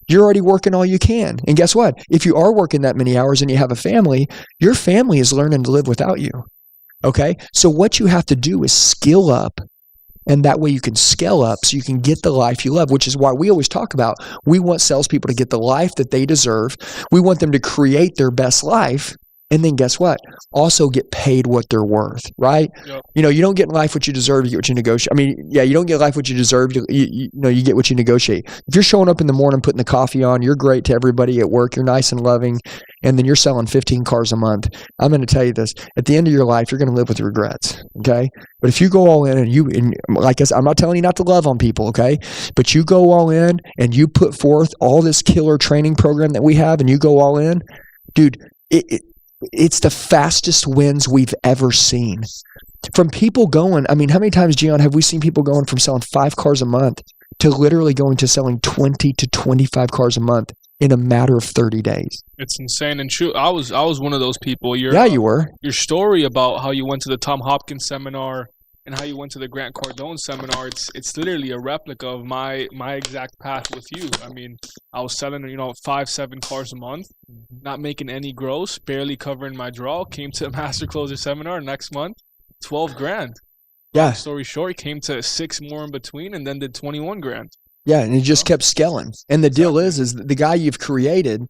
You're already working all you can. And guess what? If you are working that many hours and you have a family, your family is learning to live without you. Okay? So what you have to do is skill up. And that way you can scale up so you can get the life you love, which is why we always talk about we want salespeople to get the life that they deserve. We want them to create their best life. And then guess what? Also get paid what they're worth, right? Yep. You don't get in life what you deserve, you get what you negotiate. I mean, yeah, you don't get life what you deserve, you get what you negotiate. If you're showing up in the morning, putting the coffee on, you're great to everybody at work, you're nice and loving, and then you're selling 15 cars a month. I'm going to tell you this, at the end of your life, you're going to live with regrets, okay? But if you go all in and like I said, I'm not telling you not to love on people, okay? But you go all in and you put forth all this killer training program that we have and you go all in, dude, it's the fastest wins we've ever seen. From people going, I mean, how many times, Gian, have we seen people going from selling 5 cars a month to literally going to selling 20 to 25 cars a month in a matter of 30 days? It's insane. And true, I was one of those people. You were. Your story about how you went to the Tom Hopkins seminar and how you went to the Grant Cardone seminar, it's literally a replica of my exact path with you. I mean, I was selling 5-7 cars a month, not making any gross, barely covering my draw. Came to a Master Closer seminar next month, 12 grand. Yeah. Long story short, came to 6 more in between, and then did 21 grand. Yeah, and it just kept scaling. And the deal Exactly. is the guy you've created,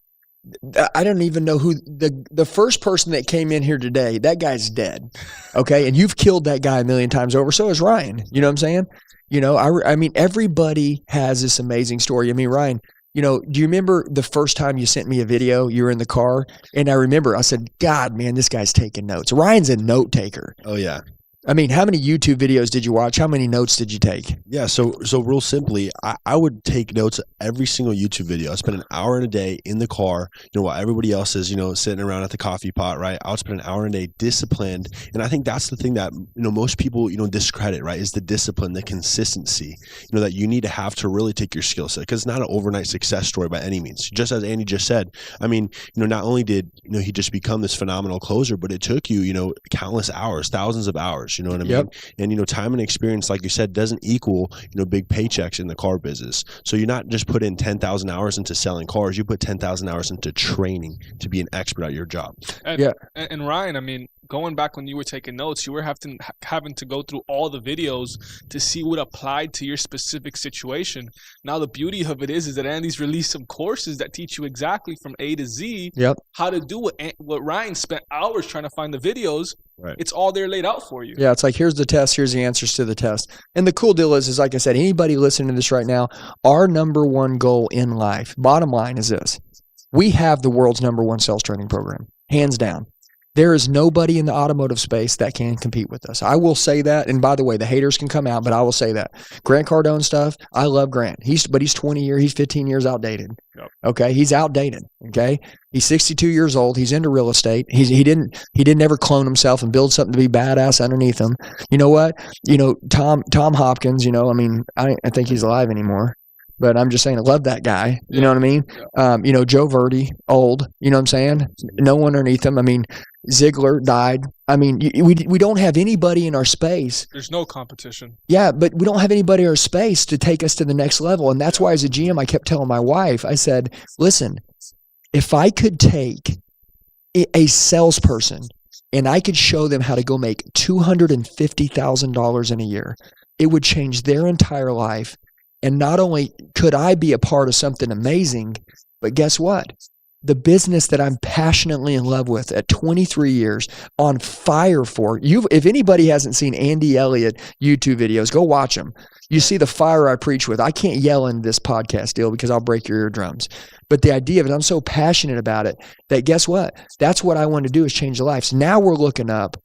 I don't even know who the first person that came in here today, that guy's dead. Okay. And you've killed that guy a million times over. So is Ryan. You know what I'm saying? You know, I mean, everybody has this amazing story. I mean, Ryan, you know, do you remember the first time you sent me a video? You were in the car, and I remember I said, God, man, this guy's taking notes. Ryan's a note taker. Oh yeah. I mean, how many YouTube videos did you watch? How many notes did you take? Yeah, so real simply, I would take notes of every single YouTube video. I spend an hour in a day in the car, you know, while everybody else is, you know, sitting around at the coffee pot, right? I would spend an hour in a day disciplined. And I think that's the thing that, you know, most people, you know, discredit, right? Is the discipline, the consistency, you know, that you need to have to really take your skill set, because it's not an overnight success story by any means. Just as Andy just said, I mean, you know, not only did, you know, he just become this phenomenal closer, but it took you, you know, countless hours, thousands of hours, you know what I mean? Yep. And, you know, time and experience, like you said, doesn't equal, you know, big paychecks in the car business. So you're not just put in 10,000 hours into selling cars. You put 10,000 hours into training to be an expert at your job. And Ryan, I mean, going back when you were taking notes, you were having to go through all the videos to see what applied to your specific situation. Now the beauty of it is that Andy's released some courses that teach you exactly from A to Z how to do what Ryan spent hours trying to find the videos. Right. It's all there laid out for you. Yeah, it's like, here's the test, here's the answers to the test. And the cool deal is like I said, anybody listening to this right now, our number one goal in life, bottom line is this: we have the world's number one sales training program, hands down. There is nobody in the automotive space that can compete with us. I will say that. And by the way, the haters can come out, but I will say that. Grant Cardone stuff, I love Grant. He's 15 years outdated. Yep. Okay. He's outdated. Okay. He's 62 years old. He's into real estate. He didn't ever clone himself and build something to be badass underneath him. You know what? You know, Tom Hopkins, you know, I mean, I think he's alive anymore. But I'm just saying, I love that guy. You know what I mean? Yeah. You know, Joe Verdi, old. You know what I'm saying? No one underneath him. I mean, Ziegler died. I mean, we don't have anybody in our space. There's no competition. Yeah, but we don't have anybody in our space to take us to the next level. And that's why, as a GM, I kept telling my wife, I said, listen, if I could take a salesperson and I could show them how to go make $250,000 in a year, it would change their entire life. And not only could I be a part of something amazing, but guess what? The business that I'm passionately in love with at 23 years, on fire for, if anybody hasn't seen Andy Elliott YouTube videos, go watch them. You see the fire I preach with. I can't yell in this podcast deal because I'll break your eardrums. But the idea of it, I'm so passionate about it that guess what? That's what I want to do, is change the lives. Now we're looking up.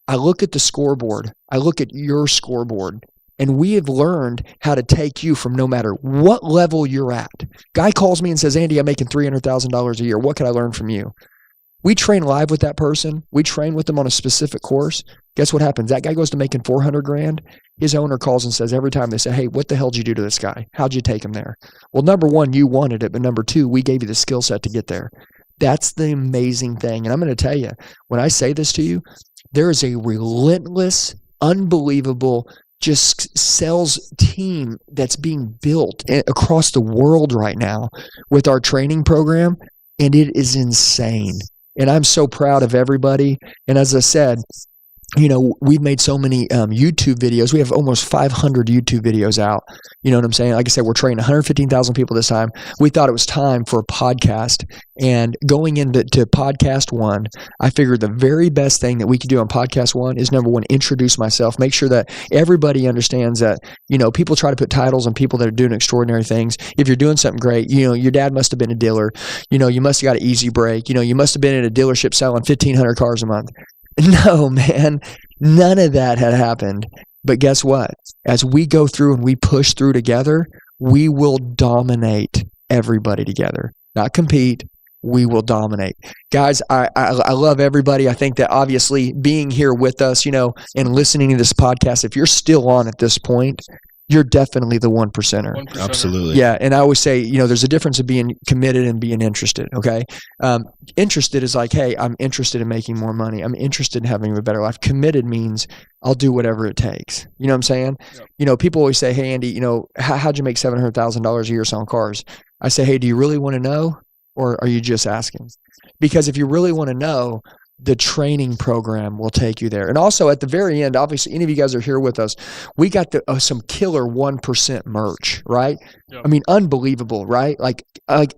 I look at the scoreboard. I look at your scoreboard. And we have learned how to take you from no matter what level you're at. Guy calls me and says, Andy, I'm making $300,000 a year. What can I learn from you? We train live with that person. We train with them on a specific course. Guess what happens? That guy goes to making $400,000. His owner calls and says every time, they say, hey, what the hell did you do to this guy? How'd you take him there? Well, number one, you wanted it. But number two, we gave you the skill set to get there. That's the amazing thing. And I'm going to tell you, when I say this to you, there is a relentless, unbelievable, just sales team that's being built across the world right now with our training program. And it is insane. And I'm so proud of everybody. And as I said, you know, we've made so many YouTube videos. We have almost 500 YouTube videos out. You know what I'm saying? Like I said, we're training 115,000 people this time. We thought it was time for a podcast. And going into podcast one, I figured the very best thing that we could do on podcast one is, number one, introduce myself. Make sure that everybody understands that, you know, people try to put titles on people that are doing extraordinary things. If you're doing something great, you know, your dad must have been a dealer. You know, you must have got an easy break. You know, you must have been in a dealership selling 1,500 cars a month. No, man, none of that had happened. But guess what? As we go through and we push through together, we will dominate everybody together. Not compete. We will dominate. Guys, I love everybody. I think that obviously being here with us, you know, and listening to this podcast, if you're still on at this point, you're definitely the 1%er. Absolutely. Yeah. And I always say, you know, there's a difference of being committed and being interested. Okay. Interested is like, hey, I'm interested in making more money. I'm interested in having a better life. Committed means I'll do whatever it takes. You know what I'm saying? Yep. You know, people always say, hey, Andy, you know, how'd you make $700,000 a year selling cars? I say, hey, do you really want to know? Or are you just asking? Because if you really want to know, the training program will take you there. And also at the very end, obviously, any of you guys are here with us. We got some killer 1% merch, right? Yep. I mean, unbelievable, right? Like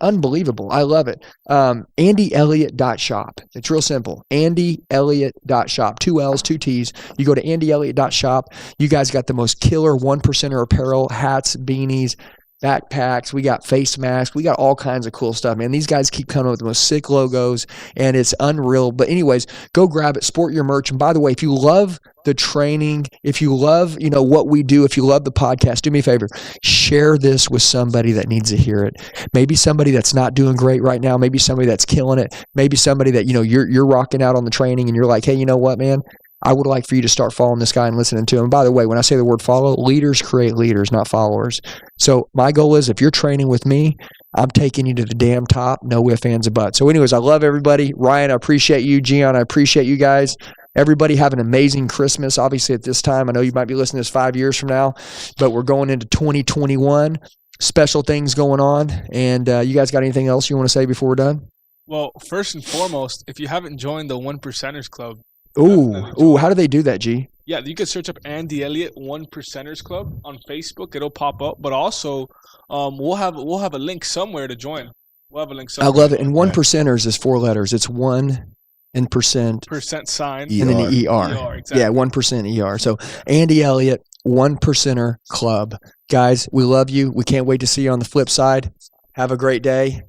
unbelievable. I love it. AndyElliott.shop. It's real simple. AndyElliott.shop. 2 L's, 2 T's. You go to AndyElliott.shop. You guys got the most killer 1%er apparel, hats, beanies, backpacks. We got face masks. We got all kinds of cool stuff, man. These guys keep coming up with the most sick logos, and it's unreal. But anyways, go grab it, sport your merch. And by the way, if you love the training, if you love, what we do, if you love the podcast, do me a favor, share this with somebody that needs to hear it. Maybe somebody that's not doing great right now. Maybe somebody that's killing it. Maybe somebody that, you're rocking out on the training and you're like, hey, you know what, man? I would like for you to start following this guy and listening to him. By the way, when I say the word follow, leaders create leaders, not followers. So my goal is, if you're training with me, I'm taking you to the damn top. No ifs, ands, or buts. So anyways, I love everybody. Ryan, I appreciate you. Gian, I appreciate you guys. Everybody have an amazing Christmas. Obviously at this time, I know you might be listening to this 5 years from now, but we're going into 2021. Special things going on. And you guys got anything else you want to say before we're done? Well, first and foremost, if you haven't joined the 1%ers Club, Ooh, how do they do that, G? yeah, you can search up Andy Elliott 1%ers Club on Facebook. It'll pop up. But also, we'll have a link somewhere to join. We'll have a link somewhere. I love it. And 1%ers is 4 letters. It's 1 and percent sign and then the ER. Exactly. Yeah, 1% ER. So Andy Elliott, 1%er Club. Guys, we love you. We can't wait to see you on the flip side. Have a great day.